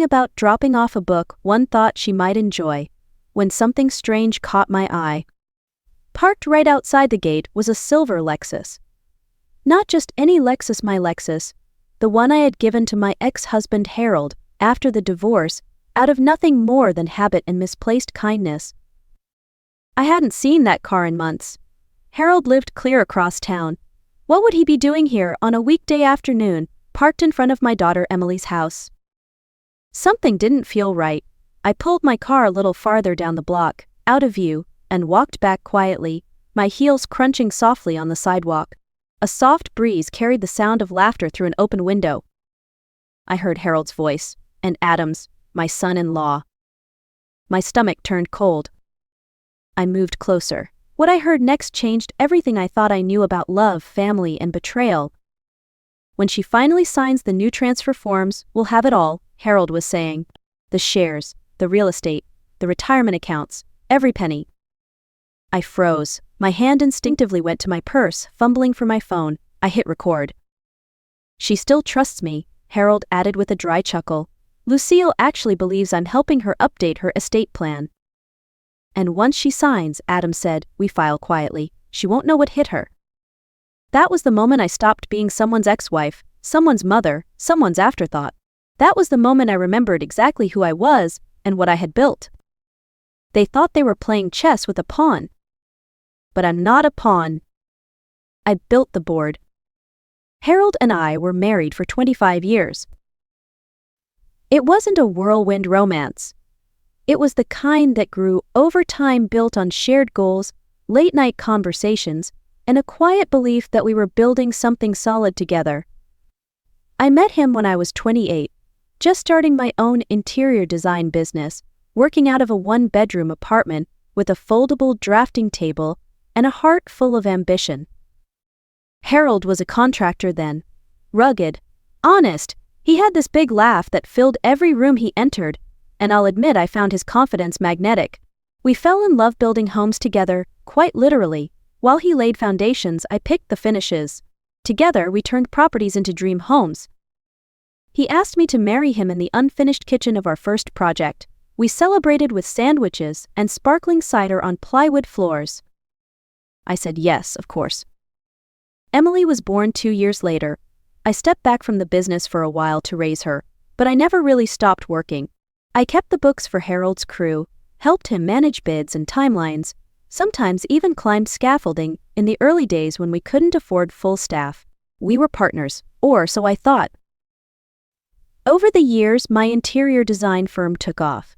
about dropping off a book one thought she might enjoy, when something strange caught my eye. Parked right outside the gate was a silver Lexus. Not just any Lexus, my Lexus, the one I had given to my ex-husband Harold after the divorce, out of nothing more than habit and misplaced kindness. I hadn't seen that car in months. Harold lived clear across town. What would he be doing here on a weekday afternoon, parked in front of my daughter Emily's house? Something didn't feel right. I pulled my car a little farther down the block, out of view, and walked back quietly, my heels crunching softly on the sidewalk. A soft breeze carried the sound of laughter through an open window. I heard Harold's voice, and Adam's, my son-in-law. My stomach turned cold. I moved closer. What I heard next changed everything I thought I knew about love, family, and betrayal. When she finally signs the new transfer forms, we'll have it all, Harold was saying. The shares, the real estate, the retirement accounts, every penny. I froze. My hand instinctively went to my purse, fumbling for my phone. I hit record. She still trusts me, Harold added with a dry chuckle. Lucille actually believes I'm helping her update her estate plan. And once she signs, Adam said, we file quietly, she won't know what hit her. That was the moment I stopped being someone's ex-wife, someone's mother, someone's afterthought. That was the moment I remembered exactly who I was and what I had built. They thought they were playing chess with a pawn. But I'm not a pawn. I built the board. Harold and I were married for 25 years. It wasn't a whirlwind romance. It was the kind that grew over time, built on shared goals, late-night conversations, and a quiet belief that we were building something solid together. I met him when I was 28, just starting my own interior design business, working out of a one-bedroom apartment with a foldable drafting table and a heart full of ambition. Harold was a contractor then. Rugged, honest, he had this big laugh that filled every room he entered, and I'll admit I found his confidence magnetic. We fell in love building homes together, quite literally. While he laid foundations, I picked the finishes. Together, we turned properties into dream homes. He asked me to marry him in the unfinished kitchen of our first project. We celebrated with sandwiches and sparkling cider on plywood floors. I said yes, of course. Emily was born 2 years later. I stepped back from the business for a while to raise her, but I never really stopped working. I kept the books for Harold's crew, helped him manage bids and timelines, sometimes even climbed scaffolding in the early days when we couldn't afford full staff. We were partners, or so I thought. Over the years, my interior design firm took off.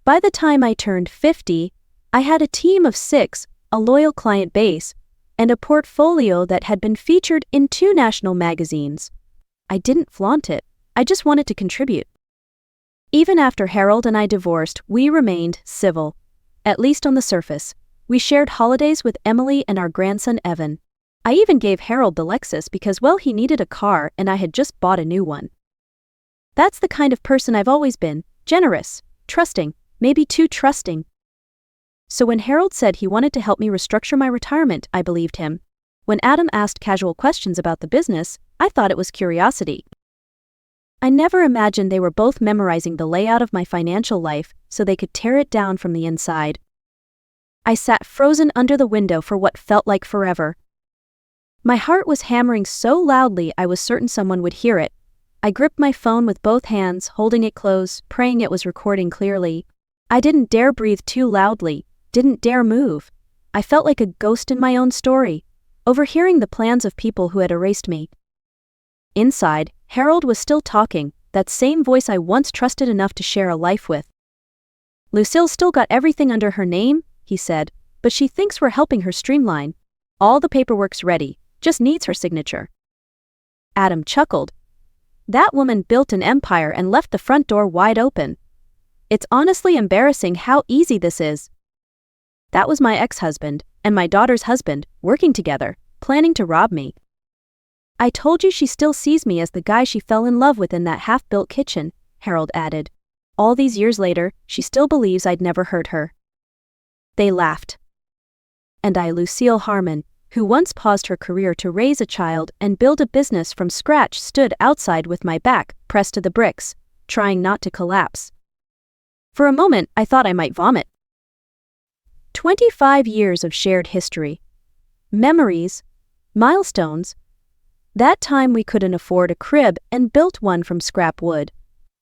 By the time I turned 50, I had a team of 6, a loyal client base, and a portfolio that had been featured in 2 national magazines. I didn't flaunt it, I just wanted to contribute. Even after Harold and I divorced, we remained civil, at least on the surface. We shared holidays with Emily and our grandson Evan. I even gave Harold the Lexus because, well, he needed a car and I had just bought a new one. That's the kind of person I've always been, generous, trusting, maybe too trusting. So when Harold said he wanted to help me restructure my retirement, I believed him. When Adam asked casual questions about the business, I thought it was curiosity. I never imagined they were both memorizing the layout of my financial life so they could tear it down from the inside. I sat frozen under the window for what felt like forever. My heart was hammering so loudly I was certain someone would hear it. I gripped my phone with both hands, holding it close, praying it was recording clearly. I didn't dare breathe too loudly, didn't dare move. I felt like a ghost in my own story, overhearing the plans of people who had erased me. Inside, Harold was still talking, that same voice I once trusted enough to share a life with. Lucille still got everything under her name, he said, but she thinks we're helping her streamline. All the paperwork's ready, just needs her signature. Adam chuckled. That woman built an empire and left the front door wide open. It's honestly embarrassing how easy this is. That was my ex-husband, and my daughter's husband, working together, planning to rob me. I told you she still sees me as the guy she fell in love with in that half-built kitchen, Harold added. All these years later, she still believes I'd never hurt her. They laughed. And I, Lucille Harmon, who once paused her career to raise a child and build a business from scratch, stood outside with my back pressed to the bricks, trying not to collapse. For a moment, I thought I might vomit. 25 years of shared history. Memories. Milestones. That time we couldn't afford a crib and built one from scrap wood.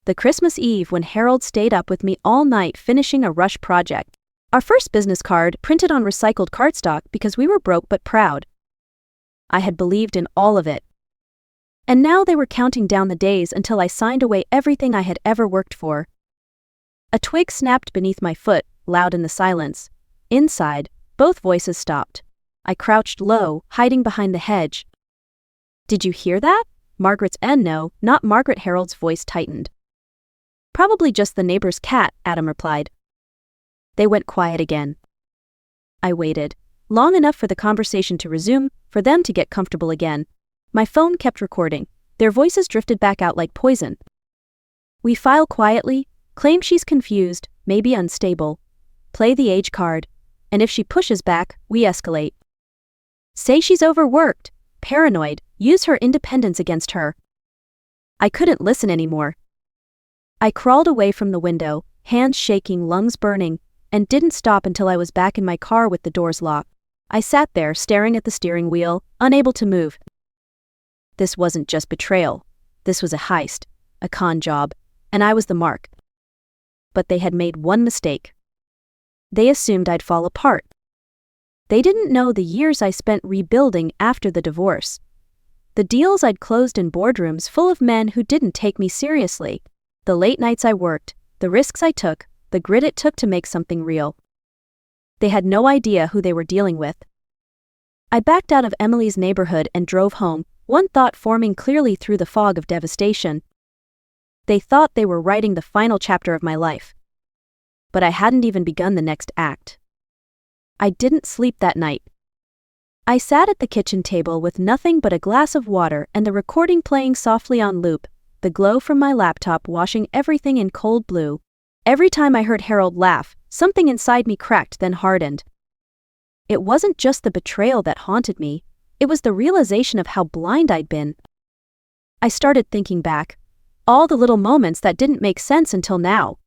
The Christmas Eve when Harold stayed up with me all night finishing a rush project. Our first business card printed on recycled cardstock because we were broke but proud. I had believed in all of it. And now they were counting down the days until I signed away everything I had ever worked for. A twig snapped beneath my foot, loud in the silence. Inside, both voices stopped. I crouched low, hiding behind the hedge. "Did you hear that?" Margaret's no, not Margaret. Harold's voice tightened. "Probably just the neighbor's cat," Adam replied. They went quiet again. I waited, long enough for the conversation to resume, for them to get comfortable again. My phone kept recording. Their voices drifted back out like poison. "We file quietly, claim she's confused, maybe unstable. Play the age card. And if she pushes back, we escalate. Say she's overworked, paranoid, use her independence against her." I couldn't listen anymore. I crawled away from the window, hands shaking, lungs burning, and didn't stop until I was back in my car with the doors locked. I sat there staring at the steering wheel, unable to move. This wasn't just betrayal. This was a heist, a con job, and I was the mark. But they had made one mistake. They assumed I'd fall apart. They didn't know the years I spent rebuilding after the divorce. The deals I'd closed in boardrooms full of men who didn't take me seriously. The late nights I worked, the risks I took, the grit it took to make something real. They had no idea who they were dealing with. I backed out of Emily's neighborhood and drove home, one thought forming clearly through the fog of devastation. They thought they were writing the final chapter of my life. But I hadn't even begun the next act. I didn't sleep that night. I sat at the kitchen table with nothing but a glass of water and the recording playing softly on loop, the glow from my laptop washing everything in cold blue. Every time I heard Harold laugh, something inside me cracked then hardened. It wasn't just the betrayal that haunted me, it was the realization of how blind I'd been. I started thinking back, all the little moments that didn't make sense until now.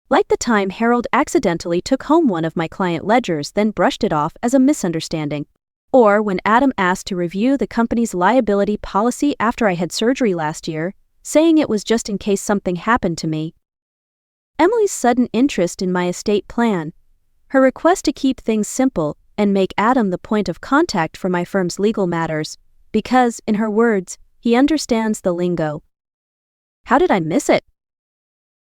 Like the time Harold accidentally took home one of my client ledgers then brushed it off as a misunderstanding. Or when Adam asked to review the company's liability policy after I had surgery last year, saying it was just in case something happened to me. Emily's sudden interest in my estate plan. Her request to keep things simple and make Adam the point of contact for my firm's legal matters, because, in her words, he understands the lingo. How did I miss it?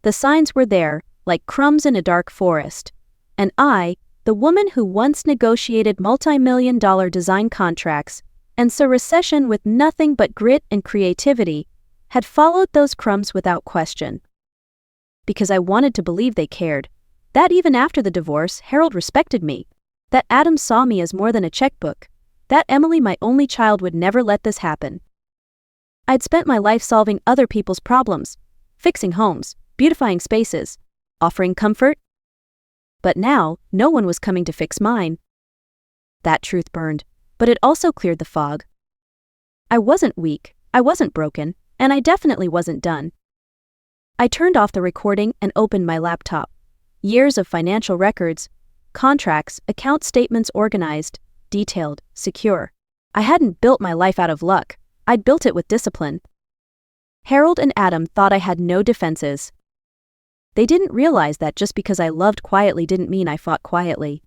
The signs were there, like crumbs in a dark forest. And I, the woman who once negotiated multi-million-dollar design contracts and saw recession with nothing but grit and creativity, had followed those crumbs without question. Because I wanted to believe they cared, that even after the divorce, Harold respected me, that Adam saw me as more than a checkbook, that Emily, my only child, would never let this happen. I'd spent my life solving other people's problems, fixing homes, beautifying spaces, offering comfort. But now, no one was coming to fix mine. That truth burned, but it also cleared the fog. I wasn't weak, I wasn't broken, and I definitely wasn't done. I turned off the recording and opened my laptop. Years of financial records, contracts, account statements organized, detailed, secure. I hadn't built my life out of luck, I'd built it with discipline. Harold and Adam thought I had no defenses. They didn't realize that just because I loved quietly didn't mean I fought quietly.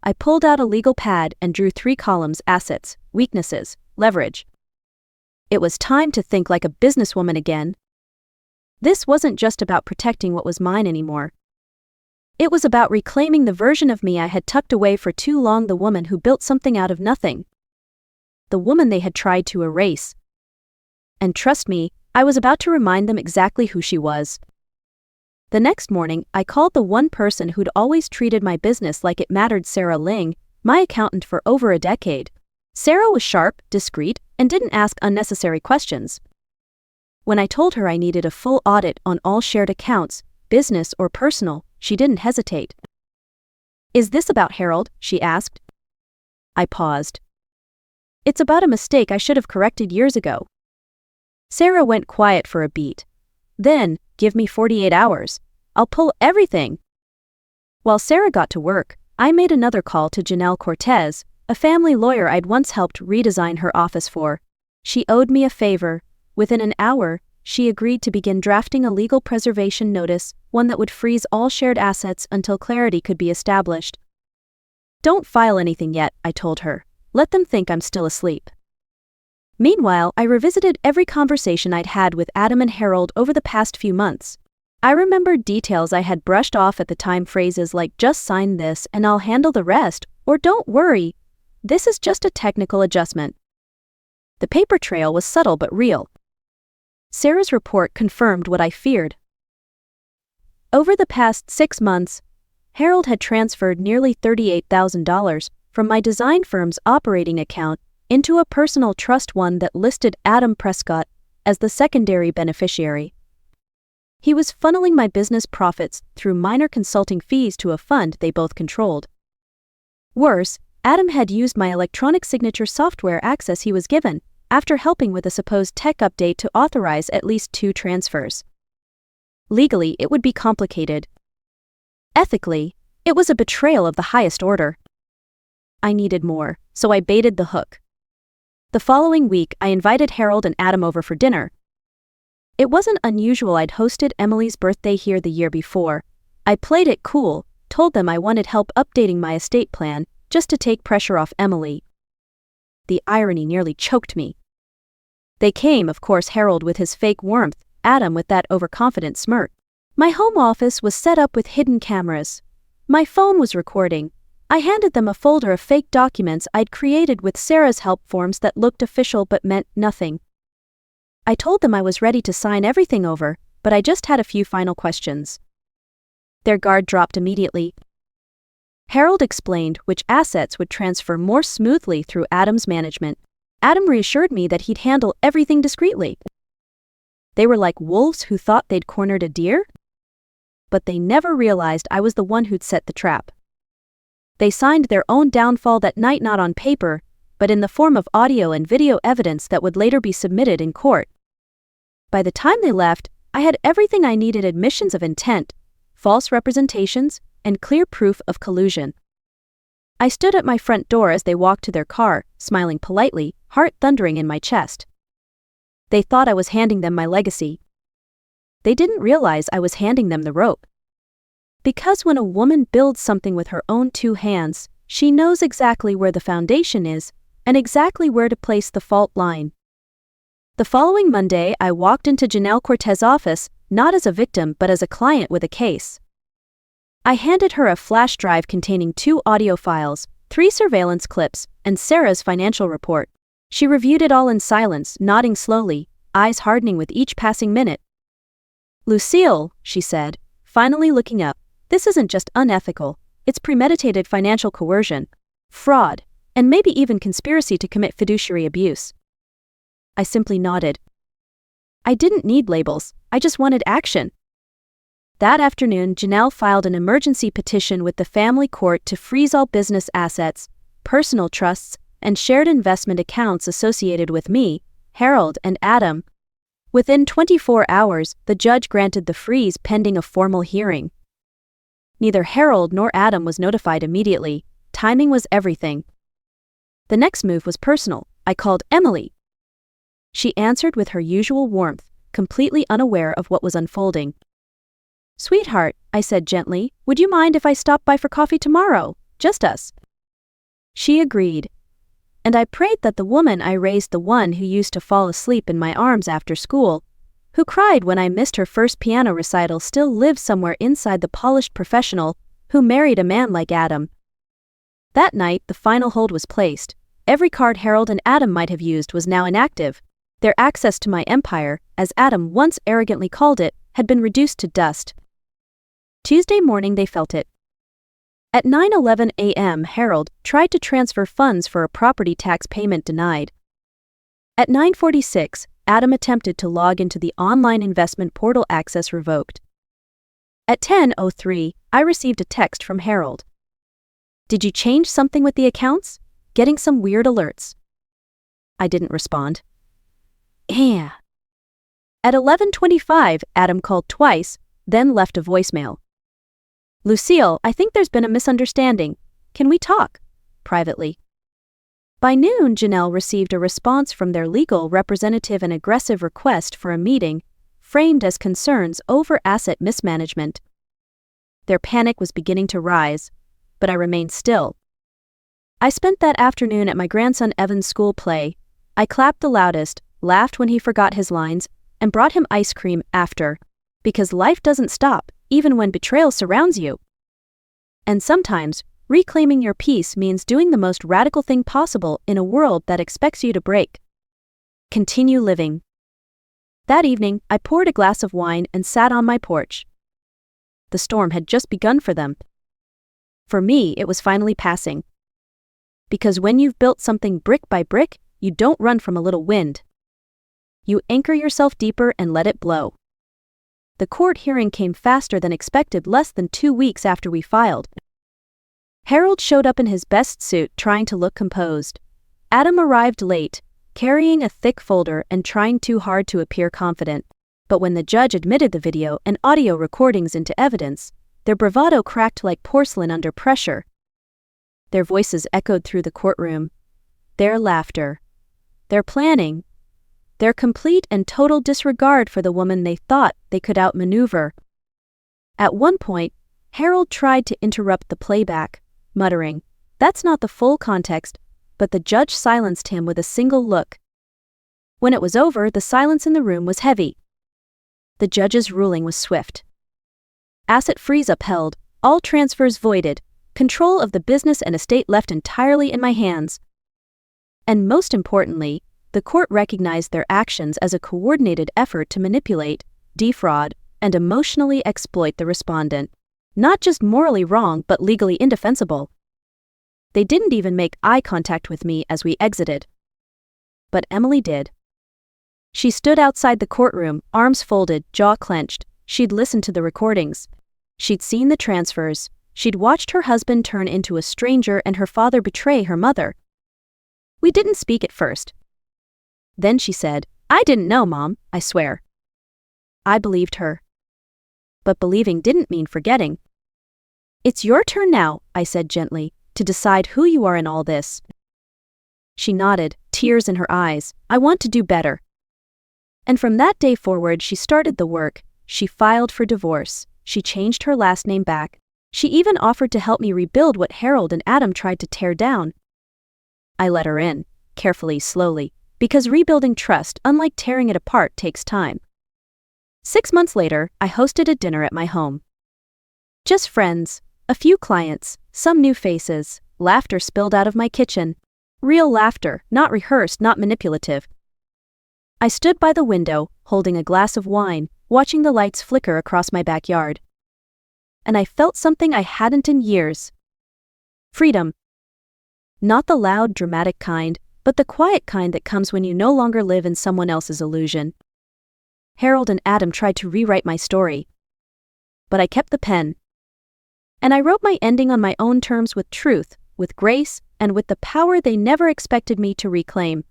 I pulled out a legal pad and drew 3 columns: assets, weaknesses, leverage. It was time to think like a businesswoman again. This wasn't just about protecting what was mine anymore. It was about reclaiming the version of me I had tucked away for too long, the woman who built something out of nothing. The woman they had tried to erase. And trust me, I was about to remind them exactly who she was. The next morning, I called the one person who'd always treated my business like it mattered, Sarah Ling, my accountant for over a decade. Sarah was sharp, discreet, and didn't ask unnecessary questions. When I told her I needed a full audit on all shared accounts, business or personal, she didn't hesitate. "Is this about Harold?" she asked. I paused. "It's about a mistake I should have corrected years ago." Sarah went quiet for a beat. Then, give me 48 hours. I'll pull everything. While Sarah got to work, I made another call to Janelle Cortez, a family lawyer I'd once helped redesign her office for. She owed me a favor. Within an hour, she agreed to begin drafting a legal preservation notice, one that would freeze all shared assets until clarity could be established. Don't file anything yet, I told her. Let them think I'm still asleep. Meanwhile, I revisited every conversation I'd had with Adam and Harold over the past few months. I remembered details I had brushed off at the time, phrases like "just sign this and I'll handle the rest," or "don't worry, this is just a technical adjustment." The paper trail was subtle but real. Sarah's report confirmed what I feared. Over the past 6 months, Harold had transferred nearly $38,000 from my design firm's operating account into a personal trust, one that listed Adam Prescott as the secondary beneficiary. He was funneling my business profits through minor consulting fees to a fund they both controlled. Worse, Adam had used my electronic signature software access he was given, after helping with a supposed tech update, to authorize at least 2 transfers. Legally, it would be complicated. Ethically, it was a betrayal of the highest order. I needed more, so I baited the hook. The following week, I invited Harold and Adam over for dinner. It wasn't unusual. I'd hosted Emily's birthday here the year before. I played it cool, told them I wanted help updating my estate plan, just to take pressure off Emily. The irony nearly choked me. They came, of course, Harold with his fake warmth, Adam with that overconfident smirk. My home office was set up with hidden cameras. My phone was recording. I handed them a folder of fake documents I'd created with Sarah's help, forms that looked official but meant nothing. I told them I was ready to sign everything over, but I just had a few final questions. Their guard dropped immediately. Harold explained which assets would transfer more smoothly through Adam's management. Adam reassured me that he'd handle everything discreetly. They were like wolves who thought they'd cornered a deer? But they never realized I was the one who'd set the trap. They signed their own downfall that night, not on paper, but in the form of audio and video evidence that would later be submitted in court. By the time they left, I had everything I needed: admissions of intent, false representations, and clear proof of collusion. I stood at my front door as they walked to their car, smiling politely, heart thundering in my chest. They thought I was handing them my legacy. They didn't realize I was handing them the rope. Because when a woman builds something with her own 2 hands, she knows exactly where the foundation is, and exactly where to place the fault line. The following Monday, I walked into Janelle Cortez's office, not as a victim but as a client with a case. I handed her a flash drive containing 2 audio files, 3 surveillance clips, and Sarah's financial report. She reviewed it all in silence, nodding slowly, eyes hardening with each passing minute. "Lucille," she said, finally looking up, "this isn't just unethical, it's premeditated financial coercion, fraud, and maybe even conspiracy to commit fiduciary abuse." I simply nodded. I didn't need labels, I just wanted action. That afternoon, Janelle filed an emergency petition with the family court to freeze all business assets, personal trusts, and shared investment accounts associated with me, Harold, and Adam. Within 24 hours, the judge granted the freeze pending a formal hearing. Neither Harold nor Adam was notified immediately. Timing was everything. The next move was personal. I called Emily. She answered with her usual warmth, completely unaware of what was unfolding. "Sweetheart," I said gently, "would you mind if I stopped by for coffee tomorrow? Just us." She agreed. And I prayed that the woman I raised, the one who used to fall asleep in my arms after school, who cried when I missed her first piano recital, still lives somewhere inside the polished professional who married a man like Adam. That night, the final hold was placed. Every card Harold and Adam might have used was now inactive. Their access to my empire, as Adam once arrogantly called it, had been reduced to dust. Tuesday morning they felt it. At 9:11 a.m., Harold tried to transfer funds for a property tax payment denied. At 9:46, Adam attempted to log into the online investment portal, access revoked. At 10:03, I received a text from Harold. "Did you change something with the accounts? Getting some weird alerts." I didn't respond. Yeah. At 11:25, Adam called twice, then left a voicemail. "Lucille, I think there's been a misunderstanding. Can we talk?" Privately. By noon, Janelle received a response from their legal representative, an aggressive request for a meeting, framed as concerns over asset mismanagement. Their panic was beginning to rise, but I remained still. I spent that afternoon at my grandson Evan's school play. I clapped the loudest, laughed when he forgot his lines, and brought him ice cream after, because life doesn't stop, even when betrayal surrounds you. And sometimes, reclaiming your peace means doing the most radical thing possible in a world that expects you to break. Continue living. That evening, I poured a glass of wine and sat on my porch. The storm had just begun for them. For me, it was finally passing. Because when you've built something brick by brick, you don't run from a little wind. You anchor yourself deeper and let it blow. The court hearing came faster than expected, less than 2 weeks after we filed. Harold showed up in his best suit, trying to look composed. Adam arrived late, carrying a thick folder and trying too hard to appear confident. But when the judge admitted the video and audio recordings into evidence, their bravado cracked like porcelain under pressure. Their voices echoed through the courtroom. Their laughter. Their planning. Their complete and total disregard for the woman they thought they could outmaneuver. At one point, Harold tried to interrupt the playback, muttering, "That's not the full context," but the judge silenced him with a single look. When it was over, the silence in the room was heavy. The judge's ruling was swift. Asset freeze upheld, all transfers voided, control of the business and estate left entirely in my hands. And most importantly, the court recognized their actions as a coordinated effort to manipulate, defraud, and emotionally exploit the respondent. Not just morally wrong, but legally indefensible. They didn't even make eye contact with me as we exited. But Emily did. She stood outside the courtroom, arms folded, jaw clenched. She'd listened to the recordings. She'd seen the transfers. She'd watched her husband turn into a stranger and her father betray her mother. We didn't speak at first. Then she said, "I didn't know, Mom, I swear." I believed her. But believing didn't mean forgetting. "It's your turn now," I said gently, "to decide who you are in all this." She nodded, tears in her eyes. "I want to do better." And from that day forward, she started the work. She filed for divorce. She changed her last name back. She even offered to help me rebuild what Harold and Adam tried to tear down. I let her in, carefully, slowly, because rebuilding trust, unlike tearing it apart, takes time. 6 months later, I hosted a dinner at my home. Just friends, a few clients, some new faces, laughter spilled out of my kitchen. Real laughter, not rehearsed, not manipulative. I stood by the window, holding a glass of wine, watching the lights flicker across my backyard. And I felt something I hadn't in years. Freedom. Not the loud, dramatic kind, but the quiet kind that comes when you no longer live in someone else's illusion. Harold and Adam tried to rewrite my story. But I kept the pen. And I wrote my ending on my own terms, with truth, with grace, and with the power they never expected me to reclaim.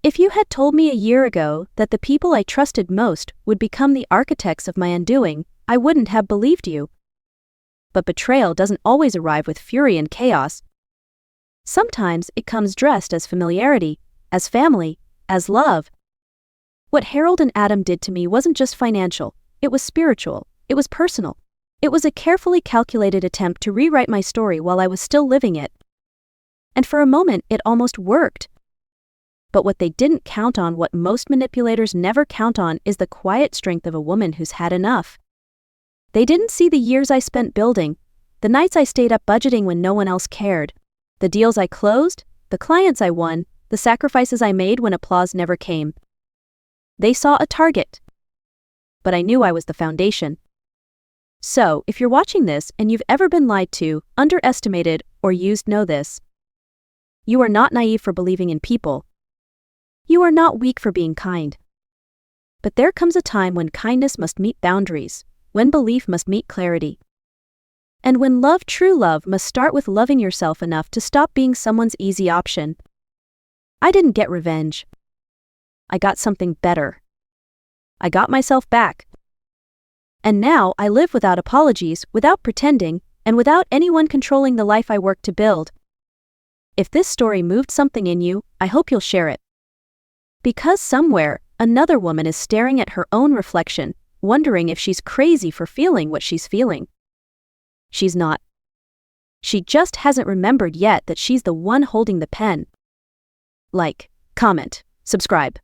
If you had told me a year ago that the people I trusted most would become the architects of my undoing, I wouldn't have believed you. But betrayal doesn't always arrive with fury and chaos. Sometimes it comes dressed as familiarity, as family, as love. What Harold and Adam did to me wasn't just financial, it was spiritual, it was personal. It was a carefully calculated attempt to rewrite my story while I was still living it. And for a moment, it almost worked. But what they didn't count on, what most manipulators never count on, is the quiet strength of a woman who's had enough. They didn't see the years I spent building, the nights I stayed up budgeting when no one else cared, the deals I closed, the clients I won, the sacrifices I made when applause never came. They saw a target. But I knew I was the foundation. So, if you're watching this and you've ever been lied to, underestimated, or used, know this. You are not naive for believing in people. You are not weak for being kind. But there comes a time when kindness must meet boundaries, when belief must meet clarity. And when love, true love, must start with loving yourself enough to stop being someone's easy option. I didn't get revenge. I got something better. I got myself back. And now I live without apologies, without pretending, and without anyone controlling the life I work to build. If this story moved something in you, I hope you'll share it. Because somewhere, another woman is staring at her own reflection, wondering if she's crazy for feeling what she's feeling. She's not. She just hasn't remembered yet that she's the one holding the pen. Like, comment, subscribe.